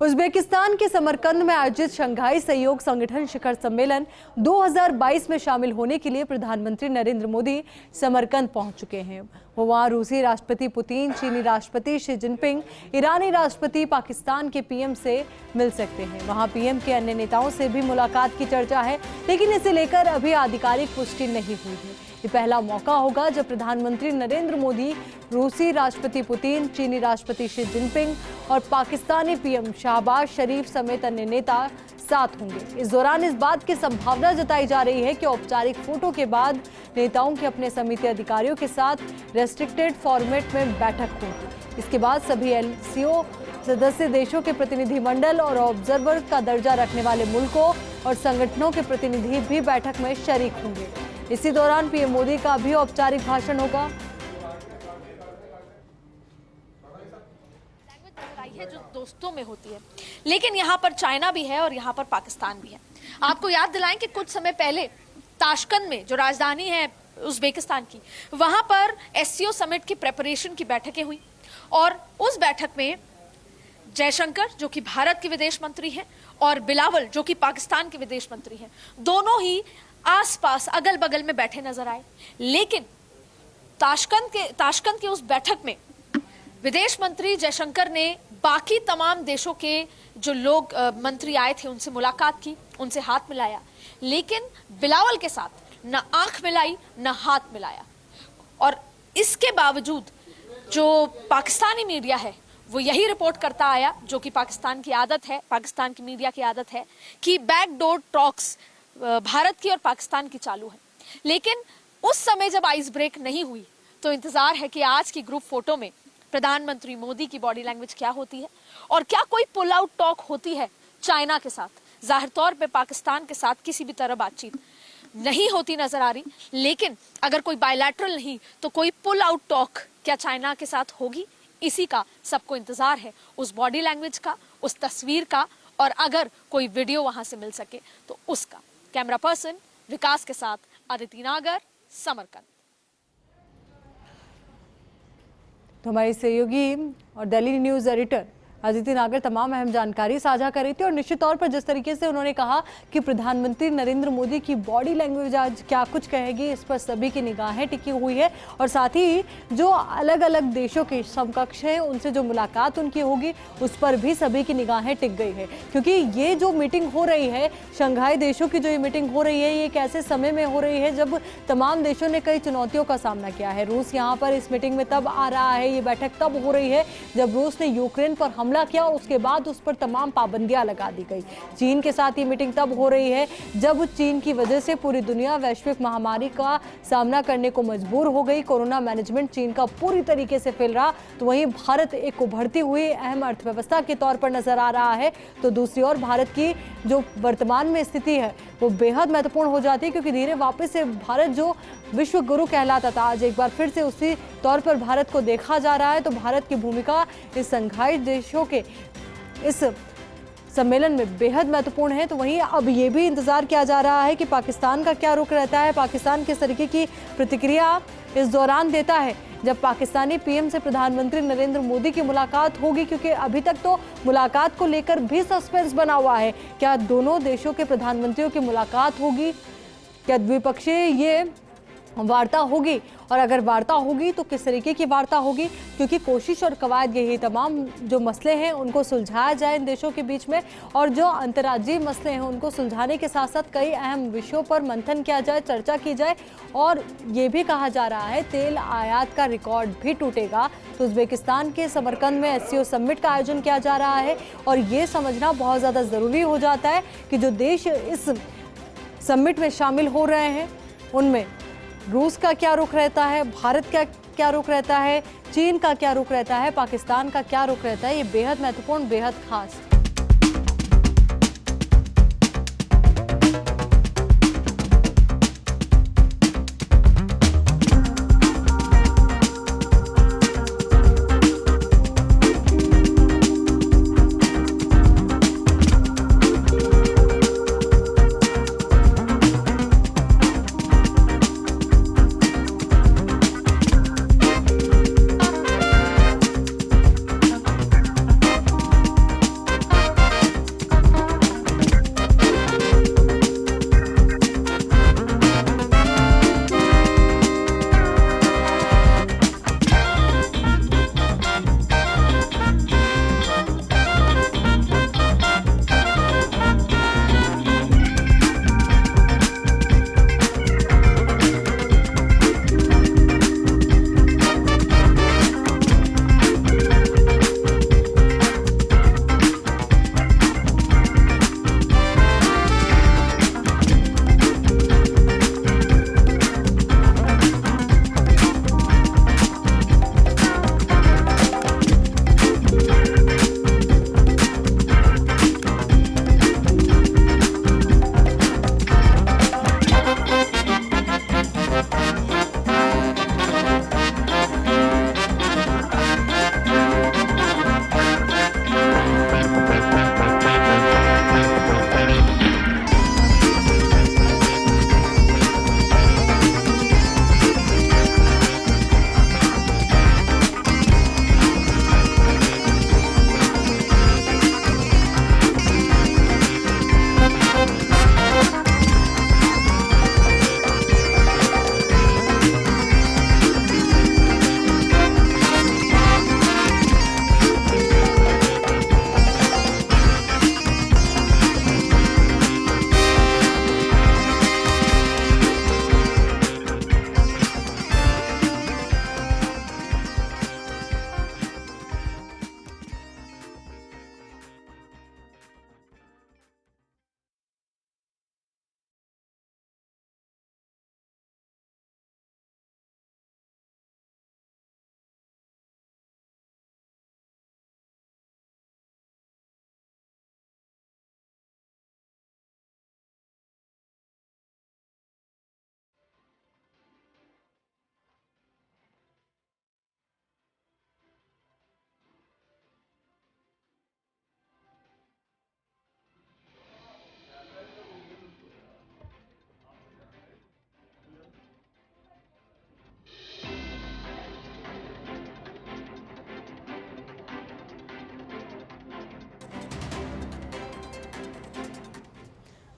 Uzbekistan के समरकंद में आयोजित शंघाई सहयोग संगठन शिखर सम्मेलन 2022 में शामिल होने के लिए प्रधानमंत्री नरेंद्र मोदी समरकंद पहुंच चुके हैं। वो वहां रूसी राष्ट्रपति पुतिन, चीनी राष्ट्रपति शी जिनपिंग, ईरानी राष्ट्रपति, पाकिस्तान के पीएम से मिल सकते हैं। वहां पीएम के अन्य नेताओं से भी मुलाकात की चर्चा है, लेकिन इसे लेकर अभी आधिकारिक पुष्टि नहीं हुई है। ये पहला मौका होगा जब प्रधानमंत्री नरेंद्र मोदी रूसी राष्ट्रपति पुतिन, चीनी राष्ट्रपति शी जिनपिंग और पाकिस्तानी पीएम शहबाज शरीफ समेत अन्य नेता साथ होंगे। इस दौरान इस बात की संभावना जताई जा रही है कि औपचारिक फोटो के बाद नेताओं के अपने समिति अधिकारियों के साथ रेस्ट्रिक्टेड फॉर्मेट में बैठक होगी। इसके बाद सभी एलसीओ सदस्य देशों के प्रतिनिधिमंडल और ऑब्जर्वर का दर्जा रखने वाले मुल्कों और संगठनों के प्रतिनिधि भी बैठक में शरीक होंगे। इसी दौरान पीएम मोदी का भी औपचारिक भाषण होगा। है जो दोस्तों में होती है, लेकिन यहाँ पर चाइना भी है और यहाँ पर पाकिस्तान भी है। आपको याद दिलाएं कि कुछ समय पहले ताशकंद में, जो राजधानी है उज्बेकिस्तान की, वहां पर एससीओ समिट की प्रेपरेशन की बैठकें हुई और उस बैठक में जयशंकर, जो कि भारत के विदेश मंत्री हैं, और बिलावल, जो कि पाकिस्तान के विदेश मंत्री हैं, दोनों ही आसपास अगल बगल में बैठे नजर आए। लेकिन ताशकंद के उस बैठक में विदेश मंत्री जयशंकर ने बाकी तमाम देशों के जो लोग मंत्री आए थे उनसे मुलाकात की, उनसे हाथ मिलाया, लेकिन बिलावल के साथ न आंख मिलाई न हाथ मिलाया। और इसके बावजूद जो पाकिस्तानी मीडिया है वो यही रिपोर्ट करता आया, जो कि पाकिस्तान की आदत है, पाकिस्तान की मीडिया की आदत है, कि बैकडोर टॉक्स भारत की और पाकिस्तान की चालू है। लेकिन उस समय जब आइस ब्रेक नहीं हुई तो इंतजार है कि आज की ग्रुप फोटो में प्रधानमंत्री मोदी की बॉडी लैंग्वेज क्या होती है और क्या कोई पुल आउट टॉक होती है चाइना के साथ। जाहिर तौर पे पाकिस्तान के साथ किसी भी तरह बातचीत नहीं होती नजर आ रही, लेकिन अगर कोई बायलैटरल नहीं तो कोई पुल आउट टॉक क्या चाइना के साथ होगी, इसी का सबको इंतजार है, उस बॉडी लैंग्वेज का, उस तस्वीर का, और अगर कोई वीडियो वहां से मिल सके तो उसका। कैमरा पर्सन विकास के साथ अदिति नागर, समरकंद। तो हमारी सहयोगी और दिल्ली न्यूज एडिटर अदिति नागर तमाम अहम जानकारी साझा कर रही थी। और निश्चित तौर पर जिस तरीके से उन्होंने कहा कि प्रधानमंत्री नरेंद्र मोदी की बॉडी लैंग्वेज आज क्या कुछ कहेगी, इस पर सभी की निगाहें टिकी हुई है। और साथ ही जो अलग अलग देशों के समकक्ष हैं उनसे जो मुलाकात उनकी होगी उस पर भी सभी की निगाहें टिक गई है, क्योंकि ये जो मीटिंग हो रही है, शंघाई देशों की जो ये मीटिंग हो रही है, ये एक ऐसे समय में हो रही है जब तमाम देशों ने कई चुनौतियों का सामना किया है। रूस यहाँ पर इस मीटिंग में तब आ रहा है, ये बैठक तब हो रही है जब रूस ने यूक्रेन पर हमला किया, उसके बाद उस पर तमाम पाबंदियां लगा दी गई। चीन के साथ ये मीटिंग तब हो रही है जब चीन की वजह से पूरी दुनिया वैश्विक महामारी का सामना करने को मजबूर हो गई। कोरोना मैनेजमेंट चीन का पूरी तरीके से फेल रहा, तो वहीं भारत एक उभरती हुई अहम अर्थव्यवस्था के तौर पर नजर आ रहा है। तो दूसरी ओर भारत की जो वर्तमान में स्थिति है वो बेहद महत्वपूर्ण हो जाती है, क्योंकि धीरे वापस से भारत जो विश्व गुरु कहलाता था, आज एक बार फिर से उसी तौर पर भारत को देखा जा रहा है। तो भारत की भूमिका इस शंघाई देशों के इस सम्मेलन में बेहद महत्वपूर्ण है। तो वहीं अब ये भी इंतजार किया जा रहा है कि पाकिस्तान का क्या रुख रहता है, पाकिस्तान किस तरीके की प्रतिक्रिया इस दौरान देता है जब पाकिस्तानी पीएम से प्रधानमंत्री नरेंद्र मोदी की मुलाकात होगी, क्योंकि अभी तक तो मुलाकात को लेकर भी सस्पेंस बना हुआ है। क्या दोनों देशों के प्रधानमंत्रियों की मुलाकात होगी, क्या द्विपक्षीय ये वार्ता होगी, और अगर वार्ता होगी तो किस तरीके की वार्ता होगी, क्योंकि कोशिश और कवायद यही तमाम जो मसले हैं उनको सुलझाया जाए इन देशों के बीच में, और जो अंतर्राज्यीय मसले हैं उनको सुलझाने के साथ साथ कई अहम विषयों पर मंथन किया जाए, चर्चा की जाए। और ये भी कहा जा रहा है तेल आयात का रिकॉर्ड भी टूटेगा। तो उज्बेकिस्तान के समरकंद में एससीओ समिट का आयोजन किया जा रहा है, और ये समझना बहुत ज़्यादा ज़रूरी हो जाता है कि जो देश इस समिट में शामिल हो रहे हैं उनमें रूस का क्या रुख रहता है, भारत का क्या रुख रहता है, चीन का क्या रुख रहता है, पाकिस्तान का क्या रुख रहता है, ये बेहद महत्वपूर्ण, बेहद खास।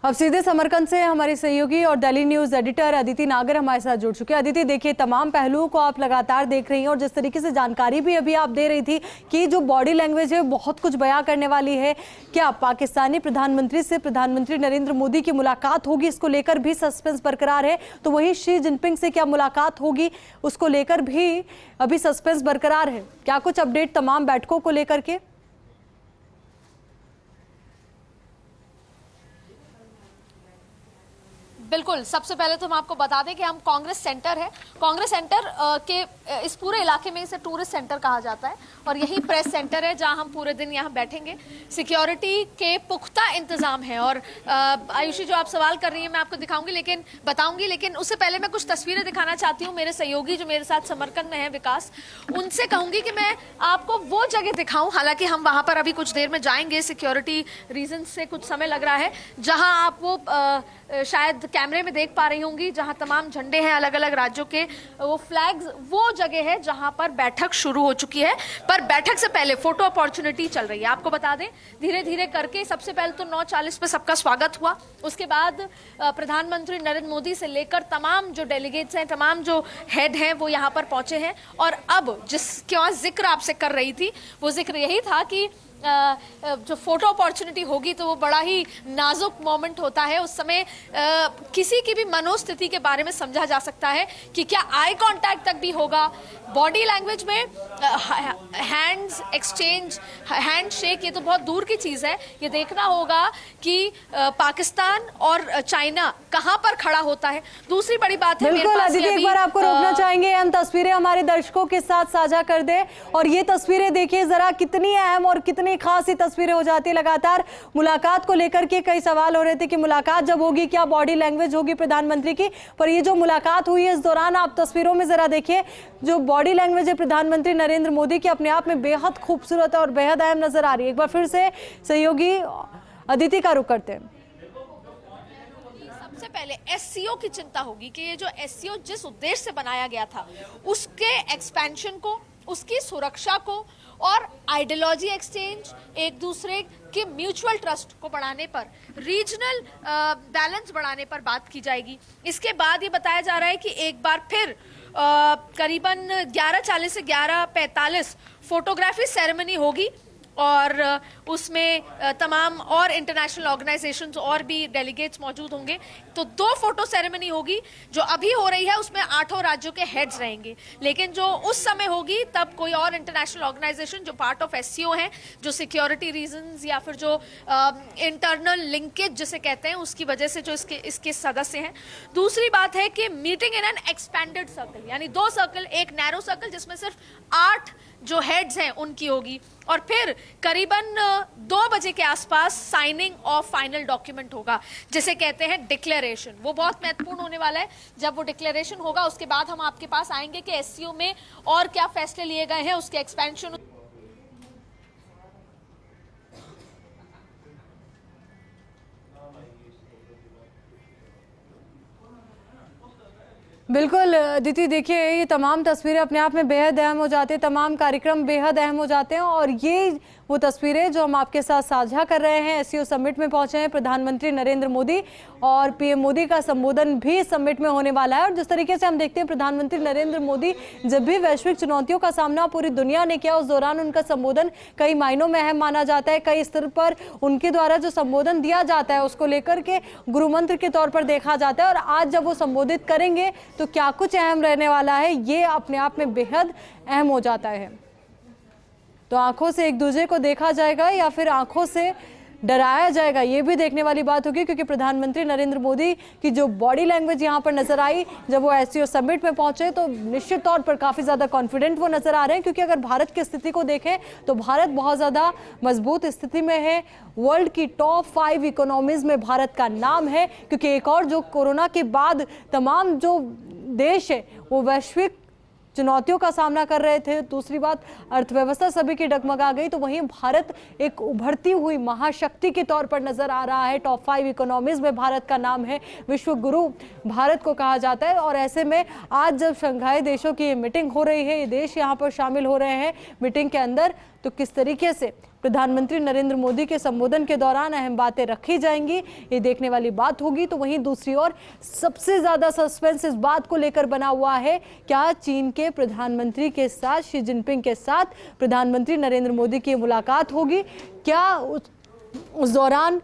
अब सीधे समरकंद से हमारी सहयोगी और दिल्ली न्यूज एडिटर अदिति नागर हमारे साथ जुड़ चुके हैं। अदिति, देखिए, तमाम पहलुओं को आप लगातार देख रही हैं और जिस तरीके से जानकारी भी अभी आप दे रही थी कि जो बॉडी लैंग्वेज है बहुत कुछ बयां करने वाली है। क्या पाकिस्तानी प्रधानमंत्री से प्रधानमंत्री नरेंद्र मोदी की मुलाकात होगी, इसको लेकर भी सस्पेंस बरकरार है, तो वहीं शी जिनपिंग से क्या मुलाकात होगी उसको लेकर भी अभी सस्पेंस बरकरार है। क्या कुछ अपडेट तमाम बैठकों को लेकर के? बिल्कुल, सबसे पहले तो हम आपको बता दें कि हम कांग्रेस सेंटर है। कांग्रेस सेंटर के इस पूरे इलाके में इसे टूरिस्ट सेंटर कहा जाता है और यही प्रेस सेंटर है जहां हम पूरे दिन यहां बैठेंगे। सिक्योरिटी के पुख्ता इंतजाम है और आयुषी, जो आप सवाल कर रही हैं मैं आपको दिखाऊंगी, लेकिन बताऊंगी, लेकिन उससे पहले मैं कुछ तस्वीरें दिखाना चाहती हूँ। मेरे सहयोगी जो मेरे साथ समरकंद में है, विकास, उनसे कहूंगी कि मैं आपको वो जगह दिखाऊं। हालांकि हम वहां पर अभी कुछ देर में जाएंगे, सिक्योरिटी रीजन से कुछ समय लग रहा है। जहां आप वो शायद कैमरे में देख पा रही होंगी जहां तमाम झंडे हैं अलग अलग राज्यों के, वो फ्लैग्स, वो जगह है जहां पर बैठक शुरू हो चुकी है। पर बैठक से पहले फोटो अपॉर्चुनिटी चल रही है। आपको बता दें, धीरे धीरे करके सबसे पहले तो 9:40 पे सबका स्वागत हुआ। उसके बाद प्रधानमंत्री नरेंद्र मोदी से लेकर तमाम जो डेलीगेट्स हैं, तमाम जो हेड हैं, वो यहाँ पर पहुंचे हैं। और अब जिसका जिक्र आपसे कर रही थी, वो जिक्र यही था कि जो फोटो अपॉर्चुनिटी होगी तो वो बड़ा ही नाजुक मोमेंट होता है। उस समय किसी की भी मनोस्थिति के बारे में समझा जा सकता है कि क्या आई कांटेक्ट तक भी होगा, बॉडी लैंग्वेज में हैंड्स एक्सचेंज, हैंड शेक, ये तो बहुत दूर की चीज़ है। ये देखना होगा कि पाकिस्तान और चाइना कहाँ पर खड़ा होता है। दूसरी बड़ी बात है, बिल्कुल अदिति, एक बार आपको रोकना चाहेंगे, हम तस्वीरें हमारे दर्शकों के साथ साझा कर दे। और ये तस्वीरें देखिए जरा, कितनी अहम और कितनी खास ये तस्वीरें हो जाती है। लगातार मुलाकात को लेकर के कई सवाल हो रहे थे कि मुलाकात जब होगी क्या बॉडी लैंग्वेज होगी प्रधानमंत्री की, पर ये जो मुलाकात हुई है इस दौरान आप तस्वीरों में जरा देखिए, जो बॉडी लैंग्वेज है प्रधानमंत्री नरेंद्र मोदी की अपने आप में बेहद खूबसूरत और बेहद अहम नजर आ रही है। एक बार फिर से सहयोगी अदिति का रुख करते हैं। सबसे पहले एससीओ की चिंता होगी कि ये जो एससीओ जिस उद्देश्य से बनाया गया था उसके एक्सपेंशन को, उसकी सुरक्षा को और आइडियोलॉजी एक्सचेंज, एक दूसरे के म्यूचुअल ट्रस्ट को बढ़ाने पर, रीजनल बैलेंस बढ़ाने पर बात की जाएगी। इसके बाद ये बताया जा रहा है कि एक बार फिर करीबन 11:40 से 11:45 फोटोग्राफी सेरेमनी होगी और उसमें तमाम और इंटरनेशनल ऑर्गेनाइजेशंस और भी डेलीगेट्स मौजूद होंगे। तो 2 फोटो सेरेमनी होगी। जो अभी हो रही है उसमें 8 राज्यों के हेड्स रहेंगे, लेकिन जो उस समय होगी तब कोई और इंटरनेशनल ऑर्गेनाइजेशन जो पार्ट ऑफ एससीओ हैं, जो सिक्योरिटी रीजंस या फिर जो इंटरनल लिंकेज जिसे कहते हैं उसकी वजह से जो इसके सदस्य हैं। दूसरी बात है कि meeting in an expanded circle, यानी 2 सर्कल, एक नैरो सर्कल जिसमें सिर्फ 8 जो हेड्स हैं उनकी होगी और फिर करीबन 2 बजे के आसपास साइनिंग ऑफ फाइनल डॉक्यूमेंट होगा जिसे कहते हैं डिक्लेरेशन। वो बहुत महत्वपूर्ण होने वाला है। जब वो डिक्लेरेशन होगा उसके बाद हम आपके पास आएंगे कि एससीओ में और क्या फैसले लिए गए हैं, उसके एक्सपेंशन। बिल्कुल अदिति, देखिए ये तमाम तस्वीरें अपने आप में बेहद अहम हो जाते हैं, तमाम कार्यक्रम बेहद अहम हो जाते हैं और ये वो तस्वीरें जो हम आपके साथ साझा कर रहे हैं। एससीओ समिट में पहुंचे हैं प्रधानमंत्री नरेंद्र मोदी और पीएम मोदी का संबोधन भी समिट में होने वाला है। और जिस तरीके से हम देखते हैं प्रधानमंत्री नरेंद्र मोदी जब भी वैश्विक चुनौतियों का सामना पूरी दुनिया ने किया, उस दौरान उनका संबोधन कई मायनों में अहम माना जाता है। कई स्तर पर उनके द्वारा जो संबोधन दिया जाता है उसको लेकर के गुरु मंत्र के तौर पर देखा जाता है। और आज जब वो संबोधित करेंगे तो क्या कुछ अहम रहने वाला है, ये अपने आप में बेहद अहम हो जाता है। तो आंखों से एक दूसरे को देखा जाएगा या फिर आंखों से डराया जाएगा, ये भी देखने वाली बात होगी, क्योंकि प्रधानमंत्री नरेंद्र मोदी की जो बॉडी लैंग्वेज यहाँ पर नजर आई जब वो एससीओ समिट में पहुंचे तो निश्चित तौर पर काफ़ी ज़्यादा कॉन्फिडेंट वो नजर आ रहे हैं। क्योंकि अगर भारत की स्थिति को देखें तो भारत बहुत ज़्यादा मजबूत स्थिति में है। वर्ल्ड की टॉप 5 इकोनॉमीज में भारत का नाम है, क्योंकि एक और जो कोरोना के बाद तमाम जो देश है वो वैश्विक चुनौतियों का सामना कर रहे थे। दूसरी बात, अर्थव्यवस्था सभी की डगमगा गई, तो वहीं भारत एक उभरती हुई महाशक्ति के तौर पर नजर आ रहा है। टॉप 5 इकोनॉमीज में भारत का नाम है, विश्व गुरु भारत को कहा जाता है। और ऐसे में आज जब शंघाई देशों की मीटिंग हो रही है, ये देश यहाँ पर शामिल हो रहे हैं मीटिंग के अंदर, तो किस तरीके से प्रधानमंत्री नरेंद्र मोदी के संबोधन के दौरान अहम बातें रखी जाएंगी, ये देखने वाली बात होगी। तो वहीं दूसरी ओर सबसे ज्यादा सस्पेंस इस बात को लेकर बना हुआ है, क्या चीन के प्रधानमंत्री के साथ, शी जिनपिंग के साथ प्रधानमंत्री नरेंद्र मोदी की मुलाकात होगी? क्या उस दौरान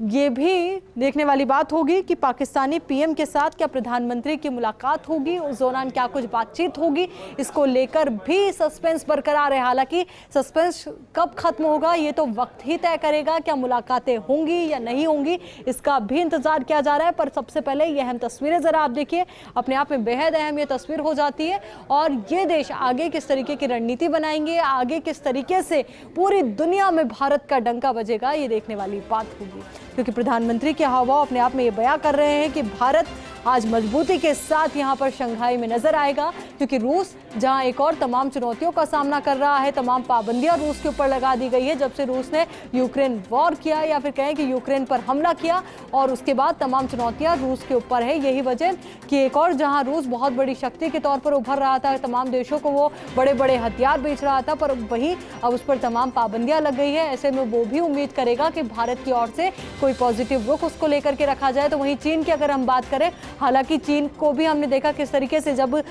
ये भी देखने वाली बात होगी कि पाकिस्तानी पीएम के साथ क्या प्रधानमंत्री की मुलाकात होगी, उस दौरान क्या कुछ बातचीत होगी, इसको लेकर भी सस्पेंस बरकरार है। हालांकि सस्पेंस कब खत्म होगा ये तो वक्त ही तय करेगा, क्या मुलाकातें होंगी या नहीं होंगी इसका भी इंतजार किया जा रहा है। पर सबसे पहले ये अहम तस्वीरें जरा आप देखिए, अपने आप में बेहद अहम ये तस्वीर हो जाती है। और ये देश आगे किस तरीके की रणनीति बनाएंगे, आगे किस तरीके से पूरी दुनिया में भारत का डंका बजेगा, ये देखने वाली बात होगी। क्योंकि प्रधानमंत्री के हावभाव अपने आप में ये बयां कर रहे हैं कि भारत आज मजबूती के साथ यहां पर शंघाई में नजर आएगा। क्योंकि रूस जहां एक और तमाम चुनौतियों का सामना कर रहा है, तमाम पाबंदियां रूस के ऊपर लगा दी गई है जब से रूस ने यूक्रेन वॉर किया, या फिर कहें कि यूक्रेन पर हमला किया, और उसके बाद तमाम चुनौतियां रूस के ऊपर है। यही वजह कि एक और जहां रूस बहुत बड़ी शक्ति के तौर पर उभर रहा था, तमाम देशों को वो बड़े बड़े हथियार बेच रहा था, पर वहीं अब उस पर तमाम पाबंदियां लग गई है। ऐसे में वो भी उम्मीद करेगा कि भारत की ओर से कोई पॉजिटिव रुख उसको लेकर के रखा जाए। तो वहीं चीन की अगर हम बात करें, हालांकि चीन को भी हमने देखा किस तरीके से जब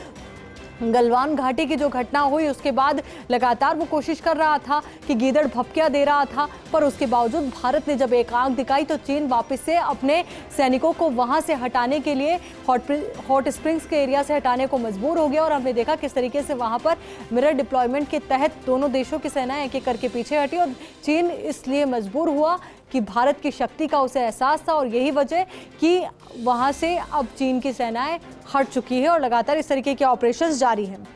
गलवान घाटी की जो घटना हुई उसके बाद लगातार वो कोशिश कर रहा था कि गीदड़ भपकियां दे रहा था, पर उसके बावजूद भारत ने जब एक आंख दिखाई तो चीन वापस से अपने सैनिकों को वहां से हटाने के लिए हॉट स्प्रिंग्स के एरिया से हटाने को मजबूर हो गया। और हमने देखा किस तरीके से वहां पर मिरर डिप्लॉयमेंट के तहत दोनों देशों की सेनाएं एक एक करके पीछे हटी, और चीन इसलिए मजबूर हुआ कि भारत की शक्ति का उसे एहसास था, और यही वजह कि वहां से अब चीन की सेनाएं हट चुकी है और लगातार इस तरीके के ऑपरेशंस जारी हैं।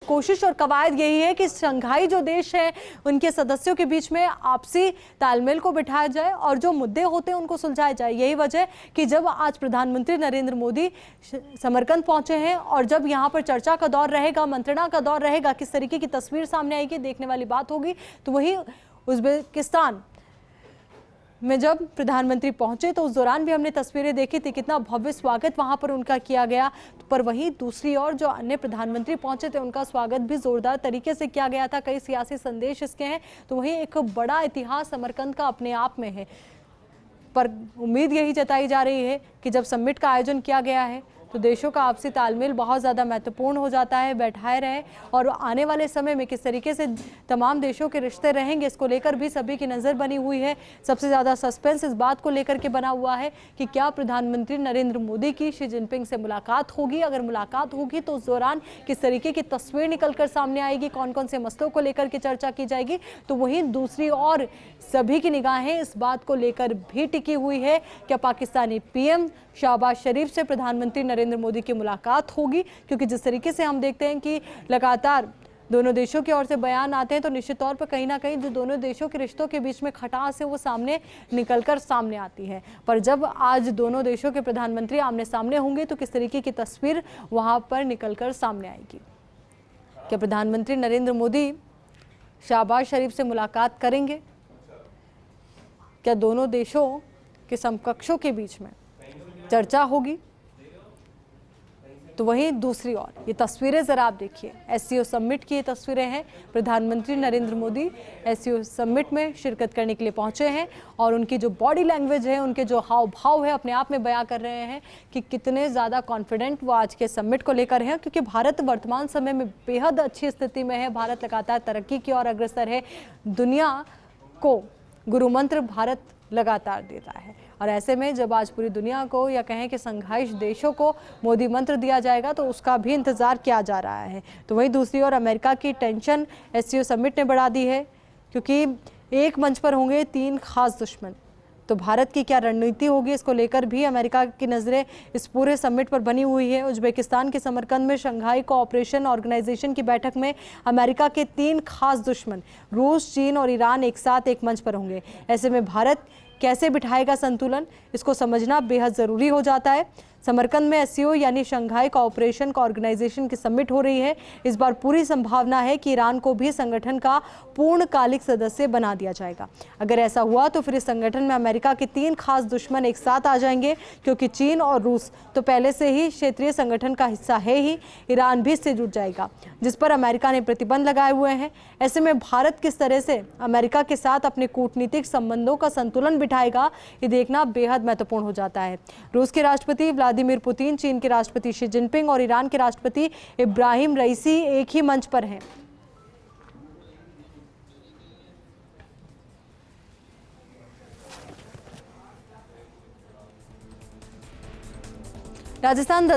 कोशिश और कवायद यही है कि शंघाई जो देश है उनके सदस्यों के बीच में आपसी तालमेल को बिठाया जाए और जो मुद्दे होते हैं उनको सुलझाया जाए। यही वजह कि जब आज प्रधानमंत्री नरेंद्र मोदी समरकंद पहुंचे हैं और जब यहां पर चर्चा का दौर रहेगा, मंत्रणा का दौर रहेगा, किस तरीके की तस्वीर सामने आएगी देखने वाली बात होगी। तो वही उज्बेकिस्तान में जब प्रधानमंत्री पहुंचे तो उस दौरान भी हमने तस्वीरें देखी थी, कितना भव्य स्वागत वहां पर उनका किया गया। पर वहीं दूसरी ओर जो अन्य प्रधानमंत्री पहुंचे थे उनका स्वागत भी जोरदार तरीके से किया गया था। कई सियासी संदेश इसके हैं। तो वहीं एक बड़ा इतिहास समरकंद का अपने आप में है। पर उम्मीद यही जताई जा रही है कि जब समिट का आयोजन किया गया है तो देशों का आपसी तालमेल बहुत ज़्यादा महत्वपूर्ण हो जाता है, बैठाए रहे, और आने वाले समय में किस तरीके से तमाम देशों के रिश्ते रहेंगे इसको लेकर भी सभी की नज़र बनी हुई है। सबसे ज़्यादा सस्पेंस इस बात को लेकर के बना हुआ है कि क्या प्रधानमंत्री नरेंद्र मोदी की शी जिनपिंग से मुलाकात होगी, अगर मुलाकात होगी तो उस दौरान किस तरीके की तस्वीर निकल कर सामने आएगी, कौन कौन से मसलों को लेकर के चर्चा की जाएगी। तो वहीं दूसरी ओर सभी की निगाहें इस बात को लेकर भी टिकी हुई है, क्या पाकिस्तानी पीएम शहबाज शरीफ से प्रधानमंत्री नरेंद्र मोदी की मुलाकात होगी। क्योंकि जिस तरीके से हम देखते हैं कि लगातार दोनों देशों की ओर से बयान आते हैं तो निश्चित तौर पर कहीं ना कहीं जो दोनों देशों के रिश्तों के बीच में खटास है वो सामने निकलकर सामने आती है। पर जब आज दोनों देशों के प्रधानमंत्री आमने सामने होंगे तो किस तरीके की तस्वीर वहां पर निकलकर सामने आएगी। क्या प्रधानमंत्री नरेंद्र मोदी शहबाज शरीफ से मुलाकात करेंगे? क्या दोनों देशों के समकक्षों के बीच में चर्चा होगी? तो वहीं दूसरी ओर ये तस्वीरें जरा आप देखिए, एससीओ समिट की ये तस्वीरें हैं। प्रधानमंत्री नरेंद्र मोदी एससीओ समिट में शिरकत करने के लिए पहुंचे हैं और उनकी जो बॉडी लैंग्वेज है, उनके जो हाव भाव है अपने आप में बयां कर रहे हैं कि कितने ज़्यादा कॉन्फिडेंट वो आज के समिट को लेकर हैं। क्योंकि भारत वर्तमान समय में बेहद अच्छी स्थिति में है, भारत लगातार तरक्की की ओर अग्रसर है, दुनिया को गुरु मंत्र भारत लगातार देता है। और ऐसे में जब आज पूरी दुनिया को या कहें कि संघाई देशों को मोदी मंत्र दिया जाएगा तो उसका भी इंतज़ार किया जा रहा है। तो वहीं दूसरी ओर अमेरिका की टेंशन एससीओ समिट ने बढ़ा दी है, क्योंकि एक मंच पर होंगे 3 खास दुश्मन। तो भारत की क्या रणनीति होगी इसको लेकर भी अमेरिका की नज़रें इस पूरे समिट पर बनी हुई है। उज्बेकिस्तान के समरकंद में शंघाई कोऑपरेशन ऑर्गेनाइजेशन की बैठक में अमेरिका के 3 खास दुश्मन रूस, चीन और ईरान एक साथ एक मंच पर होंगे। ऐसे में भारत कैसे बिठाएगा संतुलन, इसको समझना बेहद ज़रूरी हो जाता है। समरकंद में एससीओ यानी शंघाई कोऑपरेशन ऑर्गेनाइजेशन की समिट हो रही है। इस बार पूरी संभावना है कि ईरान को भी संगठन का पूर्णकालिक सदस्य बना दिया जाएगा। अगर ऐसा हुआ तो फिर इस संगठन में अमेरिका के 3 खास दुश्मन एक साथ आ जाएंगे, क्योंकि चीन और रूस तो पहले से ही क्षेत्रीय संगठन का हिस्सा है ही। ईरान भी इससे जुड़ जाएगा, जिस पर अमेरिका ने प्रतिबंध लगाए हुए हैं। ऐसे में भारत किस तरह से अमेरिका के साथ अपने कूटनीतिक संबंधों का संतुलन बिठाएगा, ये देखना बेहद महत्वपूर्ण हो जाता है। रूस के राष्ट्रपति व्लादिमीर पुतिन, चीन के राष्ट्रपति शी जिनपिंग और ईरान के राष्ट्रपति इब्राहिम रईसी एक ही मंच पर हैं। राजस्थान